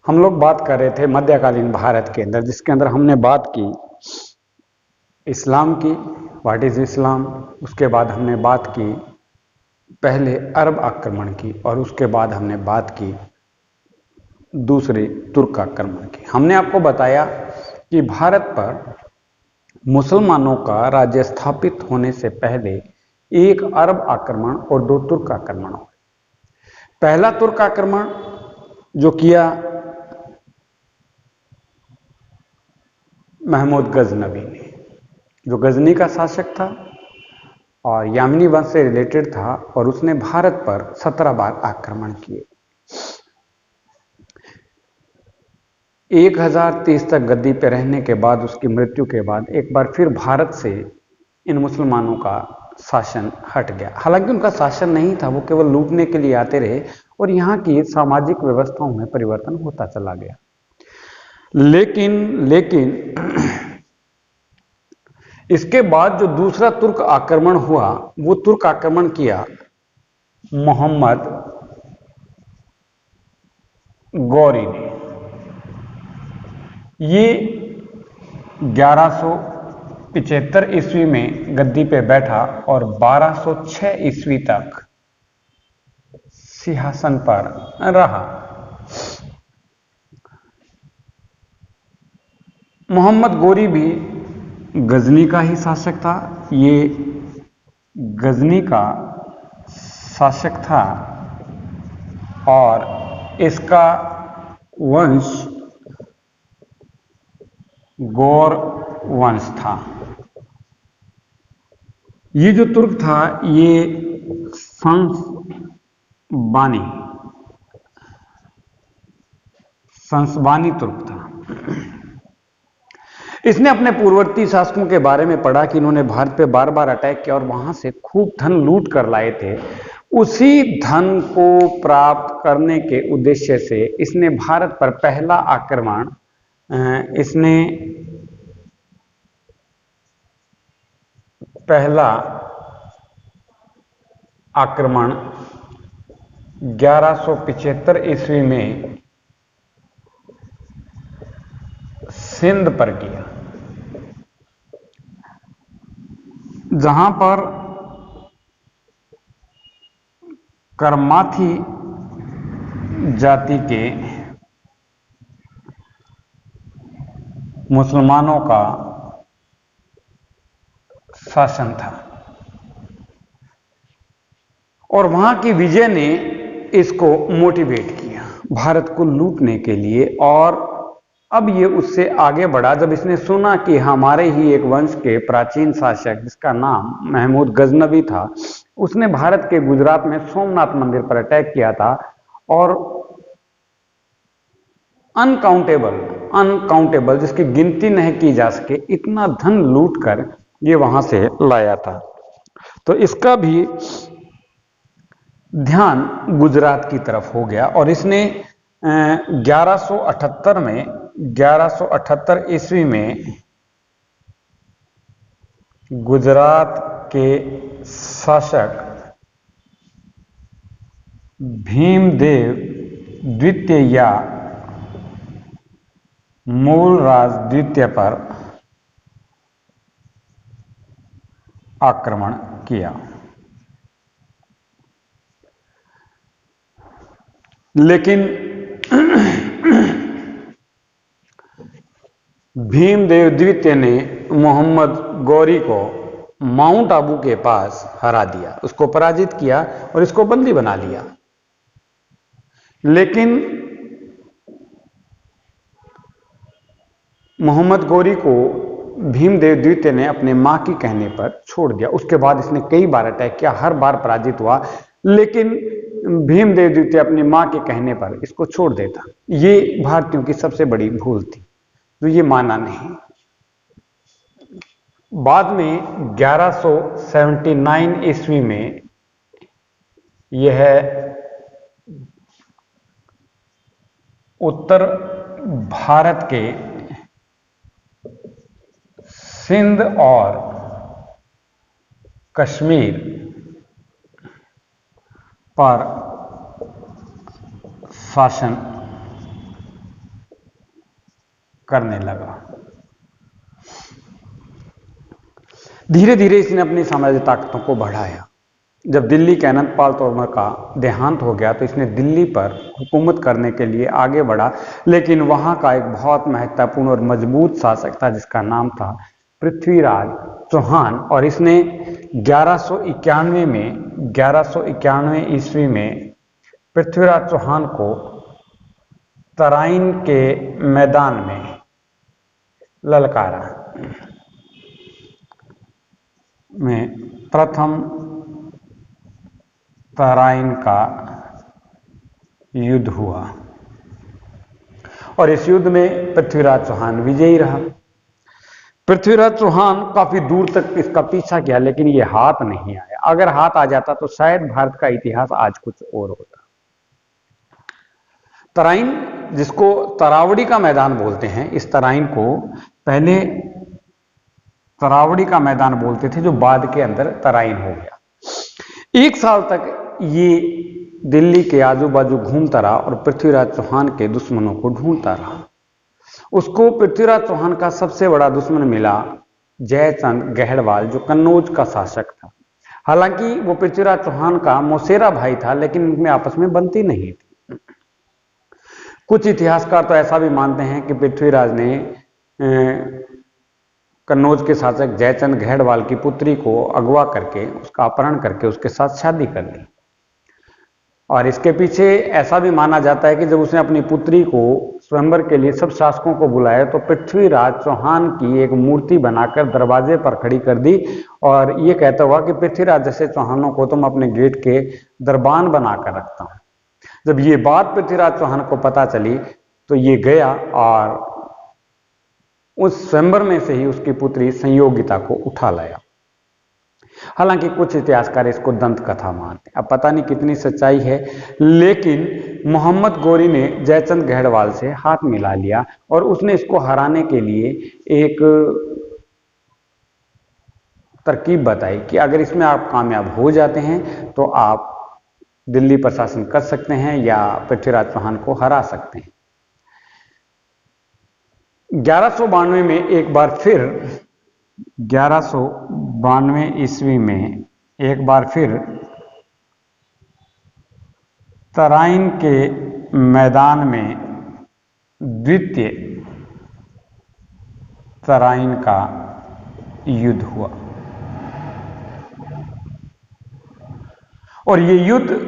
हम लोग बात कर रहे थे मध्यकालीन भारत के अंदर, जिसके अंदर हमने बात की इस्लाम की, व्हाट इज इस्लाम। उसके बाद हमने बात की पहले अरब आक्रमण की, और उसके बाद हमने बात की दूसरे तुर्क आक्रमण की। हमने आपको बताया कि भारत पर मुसलमानों का राज्य स्थापित होने से पहले एक अरब आक्रमण और दो तुर्क आक्रमण हुए। पहला तुर्क आक्रमण जो किया महमूद गजनवी ने, जो गजनी का शासक था और यामिनी वंश से रिलेटेड था, और उसने भारत पर 17 बार आक्रमण किए। 1030 तक गद्दी पर रहने के बाद, उसकी मृत्यु के बाद एक बार फिर भारत से इन मुसलमानों का शासन हट गया। हालांकि उनका शासन नहीं था, वो केवल लूटने के लिए आते रहे और यहाँ की सामाजिक व्यवस्थाओं में परिवर्तन होता चला गया। लेकिन इसके बाद जो दूसरा तुर्क आक्रमण हुआ, वो तुर्क आक्रमण किया मोहम्मद गौरी ने। ये 1175 ईस्वी में गद्दी पे बैठा और 1206 ईस्वी तक सिंहासन पर रहा। मोहम्मद गौरी भी गजनी का ही शासक था। ये गजनी का शासक था और इसका वंश गौर वंश था। ये जो तुर्क था, ये संसबानी तुर्क था। इसने अपने पूर्ववर्ती शासकों के बारे में पढ़ा कि इन्होंने भारत पे बार बार अटैक किया और वहां से खूब धन लूट कर लाए थे। उसी धन को प्राप्त करने के उद्देश्य से इसने भारत पर पहला आक्रमण इसने पहला आक्रमण 1175 ईस्वी में सिंध पर किया, जहां पर करमाथी जाति के मुसलमानों का शासन था। और वहां की विजय ने इसको मोटिवेट किया भारत को लूटने के लिए। और अब ये उससे आगे बढ़ा जब इसने सुना कि हमारे ही एक वंश के प्राचीन शासक, जिसका नाम महमूद गजनवी था, उसने भारत के गुजरात में सोमनाथ मंदिर पर अटैक किया था और अनकाउंटेबल जिसकी गिनती नहीं की जा सके इतना धन लूट कर ये वहां से लाया था। तो इसका भी ध्यान गुजरात की तरफ हो गया और इसने 1178 ईस्वी में गुजरात के शासक भीमदेव द्वितीय या मूलराज द्वितीय पर आक्रमण किया। लेकिन भीमदेव द्वितीय ने मोहम्मद गौरी को माउंट आबू के पास हरा दिया, उसको पराजित किया और इसको बंदी बना लिया। लेकिन मोहम्मद गौरी को भीमदेव द्वितीय ने अपने मां की कहने पर छोड़ दिया। उसके बाद इसने कई बार अटैक किया, हर बार पराजित हुआ, लेकिन भीमदेव द्वितीय अपनी मां के कहने पर इसको छोड़ देता। ये भारतीयों की सबसे बड़ी भूल थी, तो ये माना नहीं। बाद में 1179 ईस्वी में यह उत्तर भारत के सिंध और कश्मीर पर शासन करने लगा। धीरे धीरे इसने अपनी साम्राज्य ताकतों को बढ़ाया। जब दिल्ली के अनंतपाल तोमर का देहांत हो गया तो इसने दिल्ली पर हुकूमत करने के लिए आगे बढ़ा, लेकिन वहां का एक बहुत महत्वपूर्ण और मजबूत शासक था जिसका नाम था पृथ्वीराज चौहान, और इसने 1191 ईस्वी में पृथ्वीराज चौहान को तराइन के मैदान में ललकारा में प्रथम तराइन का युद्ध हुआ और इस युद्ध में पृथ्वीराज चौहान विजयी रहा। पृथ्वीराज चौहान काफी दूर तक इसका पीछा किया, लेकिन ये हाथ नहीं आया। अगर हाथ आ जाता तो शायद भारत का इतिहास आज कुछ और होता। तराइन, जिसको तरावड़ी का मैदान बोलते हैं, इस तराइन को पहले तरावड़ी का मैदान बोलते थे, जो बाद के अंदर तराइन हो गया। 1 साल तक ये दिल्ली के आजू बाजू घूमता रहा और पृथ्वीराज चौहान के दुश्मनों को ढूंढता रहा। उसको पृथ्वीराज चौहान का सबसे बड़ा दुश्मन मिला जयचंद गहड़वाल, जो कन्नौज का शासक था। हालांकि वो पृथ्वीराज चौहान का मौसेरा भाई था, लेकिन इनमें आपस में बनती नहीं थी। कुछ इतिहासकार तो ऐसा भी मानते हैं कि पृथ्वीराज ने कन्नौज के शासक जयचंद गहड़वाल की पुत्री को अगवा करके, उसका अपहरण करके उसके साथ शादी कर ली। और इसके पीछे ऐसा भी माना जाता है कि जब उसने अपनी पुत्री को स्वयंवर के लिए सब शासकों को बुलाया तो पृथ्वीराज चौहान की एक मूर्ति बनाकर दरवाजे पर खड़ी कर दी और ये कहता हुआ कि पृथ्वीराज जैसे चौहानों को तुम अपने गेट के दरबान बनाकर रखता हूं। जब ये बात पृथ्वीराज चौहान को पता चली तो ये गया और उस स्वयंवर में से ही उसकी पुत्री संयोगिता को उठा लाया। हालांकि कुछ इतिहासकार इसको दंत कथा मानते हैं, अब पता नहीं कितनी सच्चाई है, लेकिन मोहम्मद गोरी ने जयचंद गहड़वाल से हाथ मिला लिया और उसने इसको हराने के लिए एक तरकीब बताई कि अगर इसमें आप कामयाब हो जाते हैं तो आप दिल्ली पर शासन कर सकते हैं या पृथ्वीराज चौहान को हरा सकते हैं। 1192 में एक बार फिर 1192 ईस्वी में एक बार फिर तराइन के मैदान में द्वितीय तराइन का युद्ध हुआ और ये युद्ध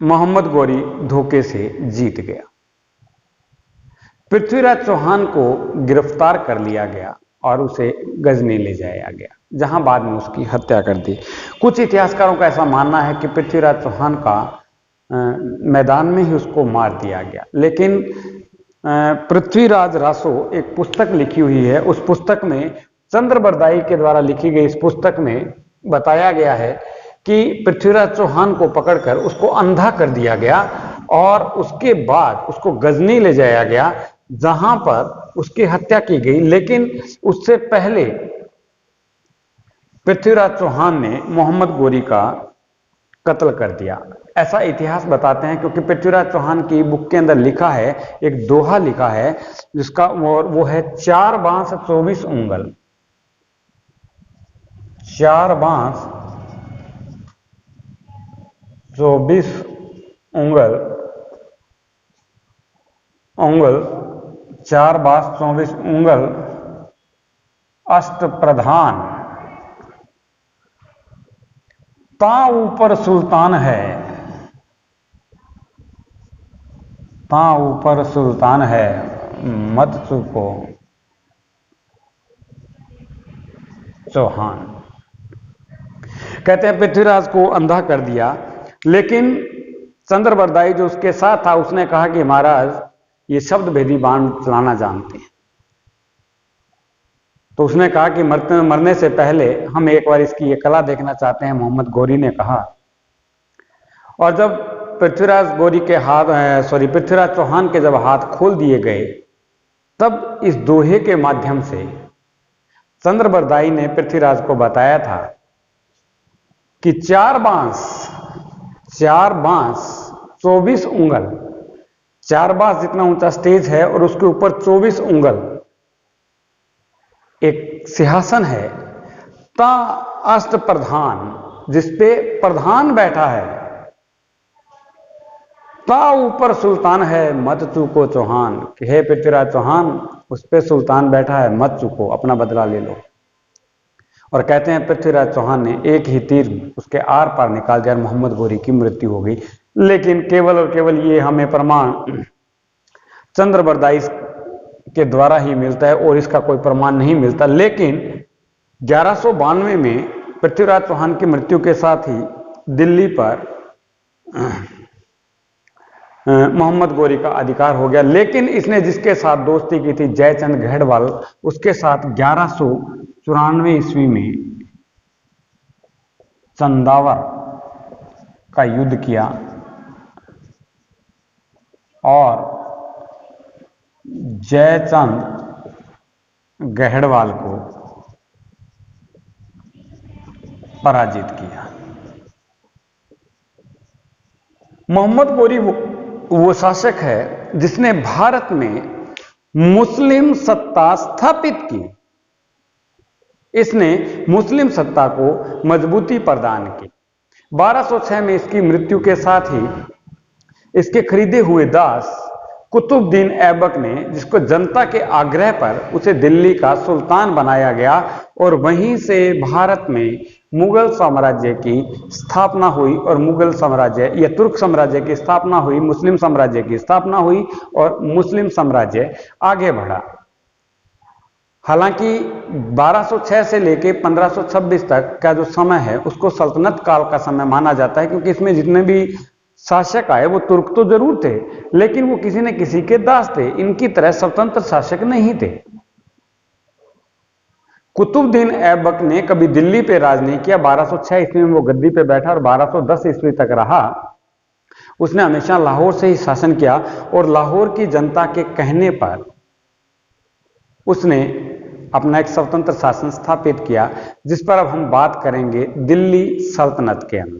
मोहम्मद गोरी धोखे से जीत गया। पृथ्वीराज चौहान को गिरफ्तार कर लिया गया और उसे गजनी ले जाया गया, जहां बाद में उसकी हत्या कर दी। कुछ इतिहासकारों का ऐसा मानना है कि पृथ्वीराज चौहान का मैदान में ही उसको मार दिया गया, लेकिन पृथ्वीराज रासो एक पुस्तक लिखी हुई है। उस पुस्तक में चंद्रबरदाई के द्वारा लिखी गई इस पुस्तक में बताया गया है कि पृथ्वीराज चौहान को पकड़कर उसको अंधा कर दिया गया और उसके बाद उसको गजनी ले जाया गया, जहां पर उसकी हत्या की गई। लेकिन उससे पहले पृथ्वीराज चौहान ने मोहम्मद गोरी का कत्ल कर दिया, ऐसा इतिहास बताते हैं। क्योंकि पृथ्वीराज चौहान की बुक के अंदर लिखा है, एक दोहा लिखा है जिसका वो है 4 बांस 24 उंगल। 4 बांस 24 उंगल 4 बांस 24 उंगल अष्ट प्रधान, ता ऊपर सुल्तान है, ता ऊपर सुल्तान है, मत चूको चौहान। कहते हैं पृथ्वीराज को अंधा कर दिया, लेकिन चंद्रबरदाई जो उसके साथ था उसने कहा कि महाराज ये शब्द भेदी बाण चलाना जानते हैं। तो उसने कहा कि मरने से पहले हम एक बार इसकी ये कला देखना चाहते हैं, मोहम्मद गोरी ने कहा। और जब पृथ्वीराज चौहान के जब हाथ खोल दिए गए, तब इस दोहे के माध्यम से चंद्रबरदाई ने पृथ्वीराज को बताया था कि 4 बांस 24 उंगल, 4 बास जितना ऊंचा स्टेज है और उसके ऊपर 24 उंगल एक सिंहासन है, ता अष्ट प्रधान, जिसपे प्रधान बैठा है, ता ऊपर सुल्तान है मत चूको चौहान, कि हे पृथ्वीराज चौहान उस पे सुल्तान बैठा है, मत चूको, अपना बदला ले लो। और कहते हैं पृथ्वीराज चौहान ने एक ही तीर उसके आर पार निकाल दिया, मोहम्मद गोरी की मृत्यु हो गई। लेकिन केवल और केवल ये हमें प्रमाण चंद्रबरदाई के द्वारा ही मिलता है और इसका कोई प्रमाण नहीं मिलता। लेकिन 1192 में पृथ्वीराज चौहान की मृत्यु के साथ ही दिल्ली पर मोहम्मद गोरी का अधिकार हो गया। लेकिन इसने जिसके साथ दोस्ती की थी जयचंद गढ़वाल, उसके साथ 1194 ईस्वी में चंदावर का युद्ध किया और जयचंद गढ़वाल को पराजित किया। मोहम्मद गोरी वो शासक है जिसने भारत में मुस्लिम सत्ता स्थापित की। इसने मुस्लिम सत्ता को मजबूती प्रदान की। 1206 में इसकी मृत्यु के साथ ही इसके खरीदे हुए दास कुतुबुद्दीन ऐबक ने, जिसको जनता के आग्रह पर उसे दिल्ली का सुल्तान बनाया गया और वहीं से भारत में मुगल साम्राज्य की स्थापना हुई और मुगल साम्राज्य या तुर्क साम्राज्य की स्थापना हुई, मुस्लिम साम्राज्य की स्थापना हुई और मुस्लिम साम्राज्य आगे बढ़ा। हालांकि 1206 से लेके 1526 तक का जो समय है उसको सल्तनत काल का समय माना जाता है, क्योंकि इसमें जितने भी शासक आए वो तुर्क तो जरूर थे, लेकिन वो किसी न किसी के दास थे, इनकी तरह स्वतंत्र शासक नहीं थे। कुतुबुद्दीन ऐबक ने कभी दिल्ली पे राज नहीं किया। 1206 ईस्वी में वो गद्दी पे बैठा और 1210 ईस्वी तक रहा। उसने हमेशा लाहौर से ही शासन किया और लाहौर की जनता के कहने पर उसने अपना एक स्वतंत्र शासन स्थापित किया, जिस पर अब हम बात करेंगे दिल्ली सल्तनत के अंदर।